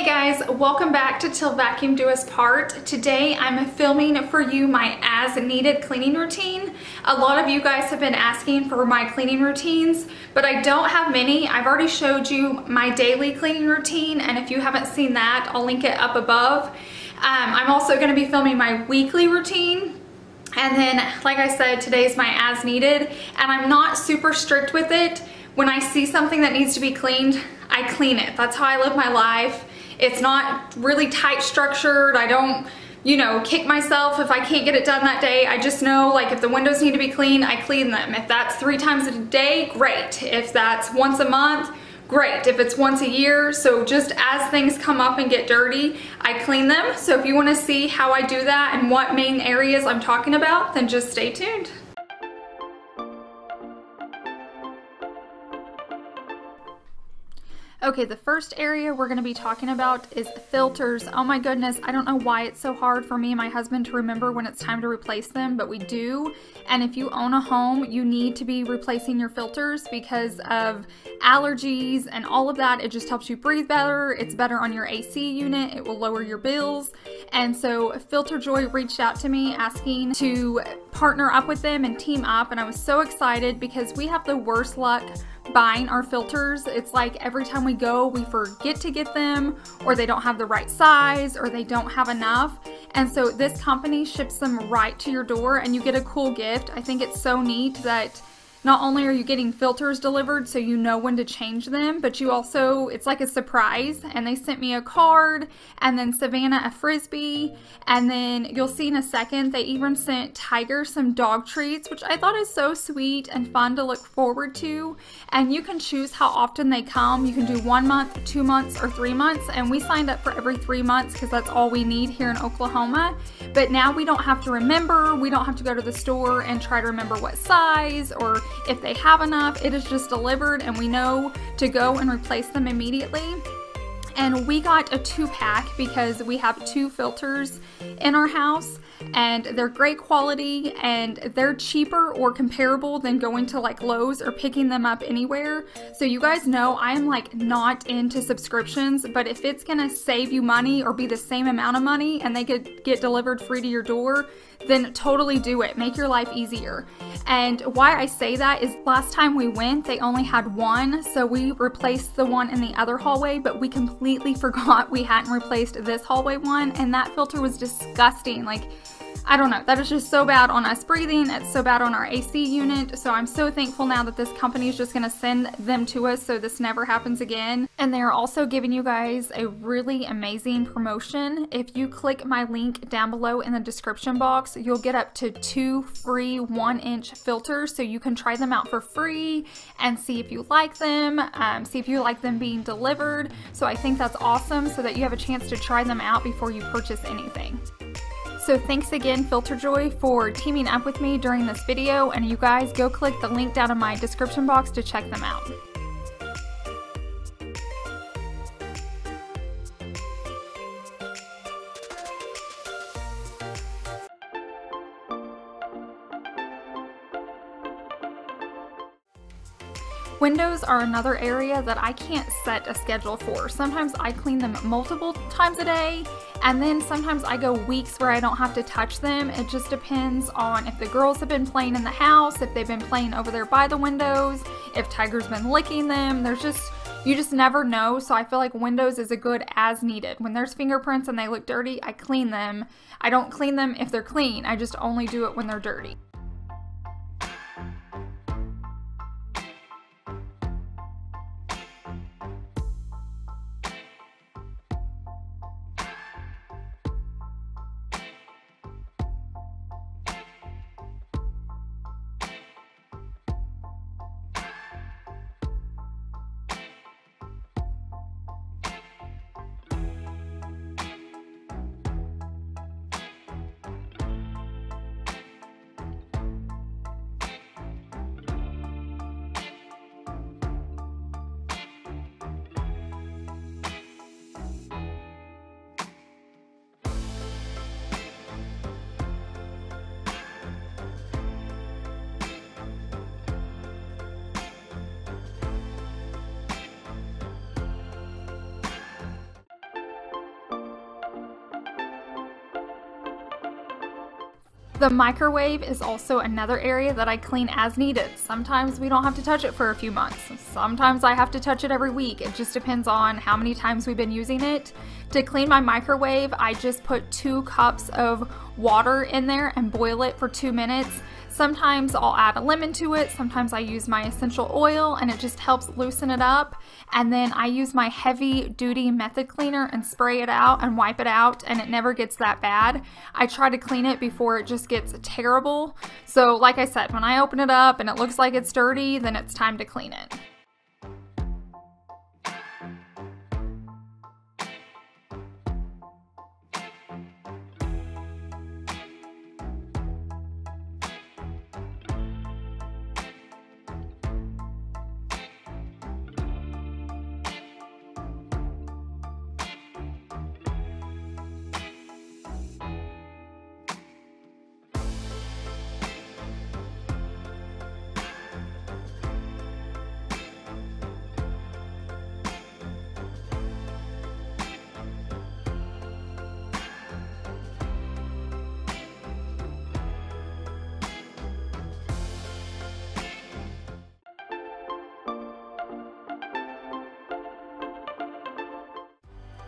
Hey guys, welcome back to Till Vacuum Do Us Part. Today I'm filming for you my as needed cleaning routine. A lot of you guys have been asking for my cleaning routines, but I don't have many. I've already showed you my daily cleaning routine, and if you haven't seen that, I'll link it up above. I'm also going to be filming my weekly routine. And then, like I said, today's my as needed, and I'm not super strict with it. When I see something that needs to be cleaned, I clean it. That's how I live my life. It's not really tight structured. I don't, kick myself if I can't get it done that day. I just know, like, if the windows need to be cleaned, I clean them. If that's 3 times a day, great. If that's once a month, great. If it's once a year, so just as things come up and get dirty, I clean them. So if you want to see how I do that and what main areas I'm talking about, then just stay tuned. Okay, the first area we're going to be talking about is filters. Oh my goodness, I don't know why it's so hard for me and my husband to remember when it's time to replace them, but we do. And if you own a home, you need to be replacing your filters because of allergies and all of that. It just helps you breathe better. It's better on your AC unit. It will lower your bills. And so Filterjoy reached out to me asking to partner up with them and team up, and I was so excited because we have the worst luck buying our filters. It's like every time we go, we forget to get them, or they don't have the right size, or they don't have enough. And so this company ships them right to your door, and you get a cool gift. I think it's so neat that not only are you getting filters delivered so you know when to change them, but you also, it's like a surprise. And they sent me a card, and then Savannah a Frisbee, and then you'll see in a second, they even sent Tiger some dog treats, which I thought is so sweet and fun to look forward to. And you can choose how often they come. You can do 1 month, 2 months, or 3 months, and we signed up for every 3 months because that's all we need here in Oklahoma. But now we don't have to remember, we don't have to go to the store and try to remember what size or if they have enough. It is just delivered, and we know to go and replace them immediately. And we got a 2-pack because we have 2 filters in our house, and they're great quality, and they're cheaper or comparable than going to like Lowe's or picking them up anywhere. So you guys know I am like not into subscriptions, but if it's gonna save you money or be the same amount of money and they could get delivered free to your door, then totally do it. Make your life easier. And why I say that is last time we went, they only had 1, so we replaced the one in the other hallway, but we completely forgot we hadn't replaced this hallway one, and that filter was disgusting. Like, I don't know, that is just so bad on us breathing. It's so bad on our AC unit. So I'm so thankful now that this company is just going to send them to us so this never happens again. And they're also giving you guys a really amazing promotion. If you click my link down below in the description box, you'll get up to 2 free 1-inch filters, so you can try them out for free and see if you like them, see if you like them being delivered. So I think that's awesome, so that you have a chance to try them out before you purchase anything. So thanks again, Filterjoy, for teaming up with me during this video, and you guys go click the link down in my description box to check them out. Windows are another area that I can't set a schedule for. Sometimes I clean them multiple times a day, and then sometimes I go weeks where I don't have to touch them. It just depends on if the girls have been playing in the house, if they've been playing over there by the windows, if Tiger's been licking them. You just never know. So I feel like windows is a good as needed. When there's fingerprints and they look dirty, I clean them. I don't clean them if they're clean. I just only do it when they're dirty. The microwave is also another area that I clean as needed. Sometimes we don't have to touch it for a few months. Sometimes I have to touch it every week. It just depends on how many times we've been using it. To clean my microwave, I just put 2 cups of water in there and boil it for 2 minutes. Sometimes I'll add a lemon to it, sometimes I use my essential oil and it just helps loosen it up. And then I use my heavy duty method cleaner and spray it out and wipe it out, and it never gets that bad. I try to clean it before it just gets terrible. So like I said, when I open it up and it looks like it's dirty, then it's time to clean it.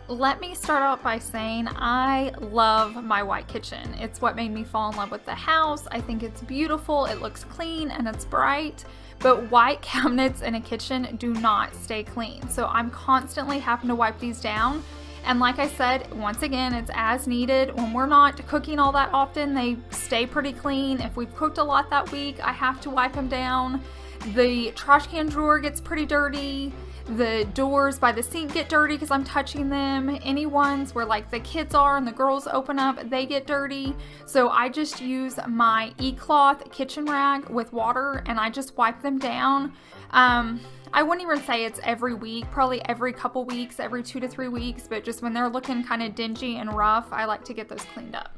Let me start out by saying I love my white kitchen. It's what made me fall in love with the house. I think it's beautiful, it looks clean, and it's bright. But white cabinets in a kitchen do not stay clean. So I'm constantly having to wipe these down. And like I said, once again, it's as needed. When we're not cooking all that often, they stay pretty clean. If we've cooked a lot that week, I have to wipe them down. The trash can drawer gets pretty dirty. The doors by the sink get dirty because I'm touching them. Any ones where like the kids are and the girls open up, they get dirty. So I just use my e-cloth kitchen rag with water and I just wipe them down. I wouldn't even say it's every week, probably every couple weeks, every 2 to 3 weeks, but just when they're looking kind of dingy and rough, I like to get those cleaned up.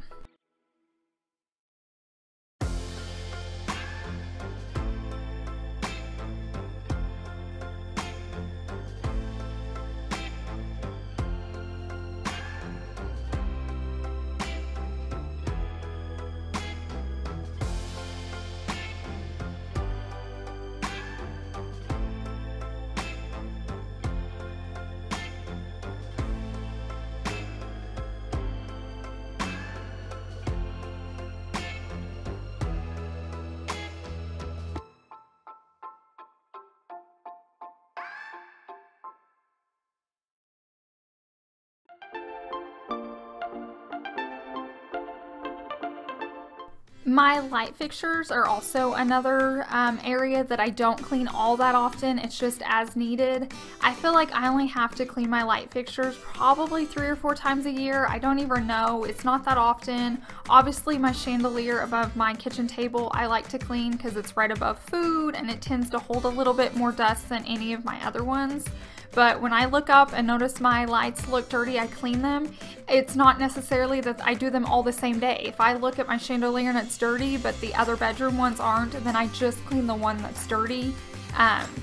My light fixtures are also another area that I don't clean all that often. It's just as needed. I feel like I only have to clean my light fixtures probably 3 or 4 times a year. I don't even know. It's not that often. Obviously my chandelier above my kitchen table I like to clean because it's right above food and it tends to hold a little bit more dust than any of my other ones. But when I look up and notice my lights look dirty, I clean them. It's not necessarily that I do them all the same day. If I look at my chandelier and it's dirty, but the other bedroom ones aren't, then I just clean the one that's dirty.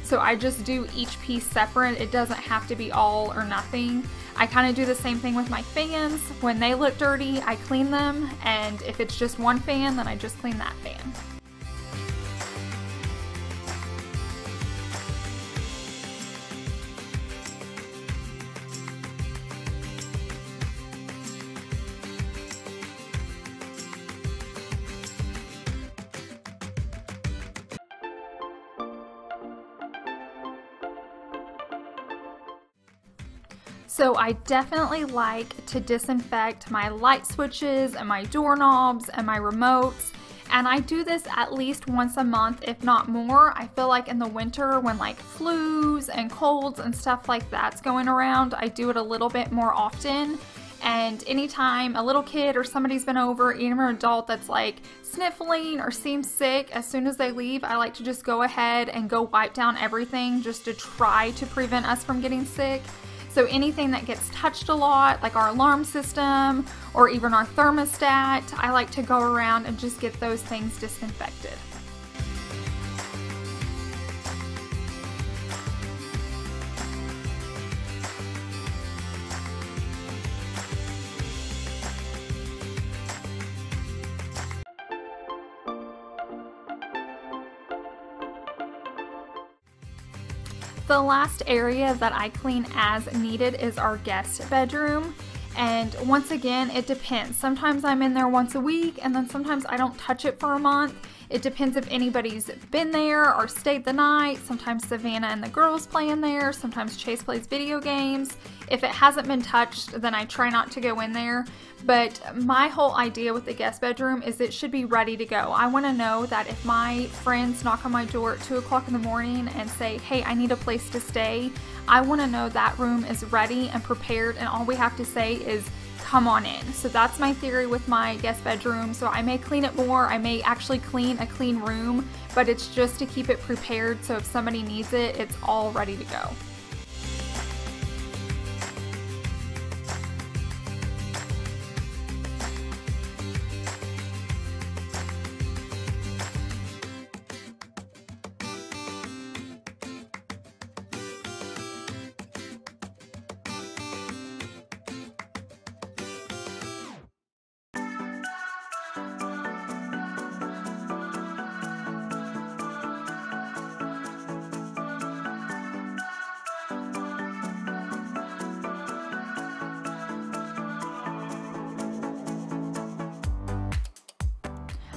So I just do each piece separate. It doesn't have to be all or nothing. I kind of do the same thing with my fans. When they look dirty, I clean them. And if it's just one fan, then I just clean that fan. So I definitely like to disinfect my light switches and my doorknobs and my remotes. And I do this at least once a month, if not more. I feel like in the winter when like flus and colds and stuff like that's going around, I do it a little bit more often. And anytime a little kid or somebody's been over, even an adult that's like sniffling or seems sick, as soon as they leave, I like to just go ahead and go wipe down everything just to try to prevent us from getting sick. So anything that gets touched a lot, like our alarm system or even our thermostat, I like to go around and just get those things disinfected. The last area that I clean as needed is our guest bedroom. And once again, it depends. Sometimes I'm in there once a week, and then sometimes I don't touch it for a month. It depends if anybody's been there or stayed the night. Sometimes Savannah and the girls play in there. Sometimes Chase plays video games. If it hasn't been touched, then I try not to go in there. But my whole idea with the guest bedroom is it should be ready to go. I want to know that if my friends knock on my door at 2 o'clock in the morning and say, hey, I need a place to stay, I want to know that room is ready and prepared, and all we have to say is, come on in. So that's my theory with my guest bedroom. So I may clean it more, I may actually clean a clean room, but it's just to keep it prepared so if somebody needs it, it's all ready to go.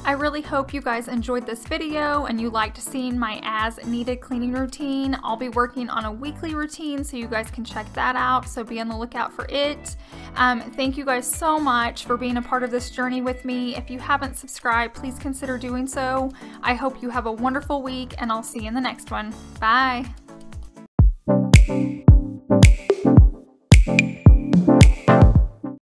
I really hope you guys enjoyed this video and you liked seeing my as needed cleaning routine. I'll be working on a weekly routine, so you guys can check that out, so be on the lookout for it. Thank you guys so much for being a part of this journey with me. If you haven't subscribed, please consider doing so. I hope you have a wonderful week, and I'll see you in the next one. Bye!